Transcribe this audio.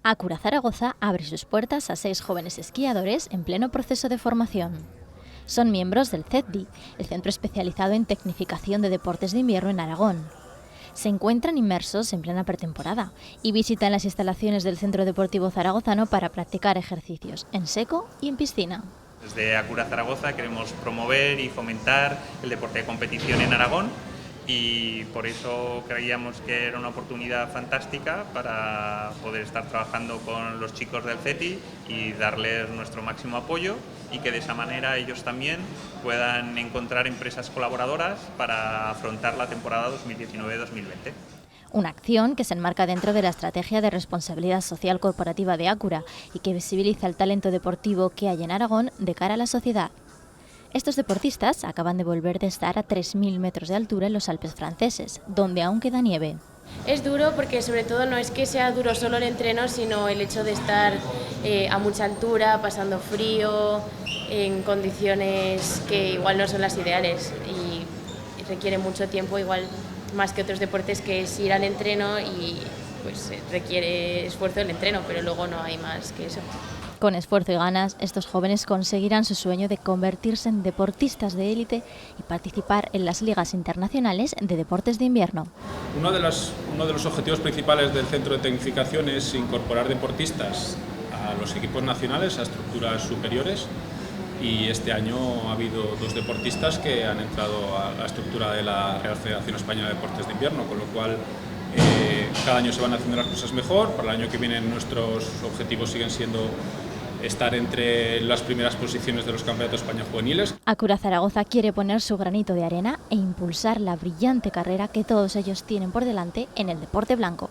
Acura Zaragoza abre sus puertas a 6 jóvenes esquiadores en pleno proceso de formación. Son miembros del CEDDI, el centro especializado en tecnificación de deportes de invierno en Aragón. Se encuentran inmersos en plena pretemporada y visitan las instalaciones del Centro Deportivo Zaragozano para practicar ejercicios en seco y en piscina. Desde Acura Zaragoza queremos promover y fomentar el deporte de competición en Aragón y por eso creíamos que era una oportunidad fantástica para poder estar trabajando con los chicos del CETI y darles nuestro máximo apoyo y que de esa manera ellos también puedan encontrar empresas colaboradoras para afrontar la temporada 2019-2020. Una acción que se enmarca dentro de la estrategia de responsabilidad social corporativa de Acura y que visibiliza el talento deportivo que hay en Aragón de cara a la sociedad. Estos deportistas acaban de volver de estar a 3.000 metros de altura en los Alpes franceses, donde aún queda nieve. Es duro porque sobre todo no es que sea duro solo el entreno, sino el hecho de estar a mucha altura, pasando frío, en condiciones que igual no son las ideales y requiere mucho tiempo, igual más que otros deportes, que es ir al entreno y pues requiere esfuerzo el entreno, pero luego no hay más que eso. Con esfuerzo y ganas, estos jóvenes conseguirán su sueño de convertirse en deportistas de élite y participar en las ligas internacionales de deportes de invierno. Uno de los objetivos principales del Centro de Tecnificación es incorporar deportistas a los equipos nacionales, a estructuras superiores, y este año ha habido 2 deportistas que han entrado a la estructura de la Real Federación Española de Deportes de Invierno, con lo cual cada año se van haciendo las cosas mejor. Para el año que viene nuestros objetivos siguen siendo estar entre las primeras posiciones de los Campeonatos de España juveniles. Acura Zaragoza quiere poner su granito de arena e impulsar la brillante carrera que todos ellos tienen por delante en el deporte blanco.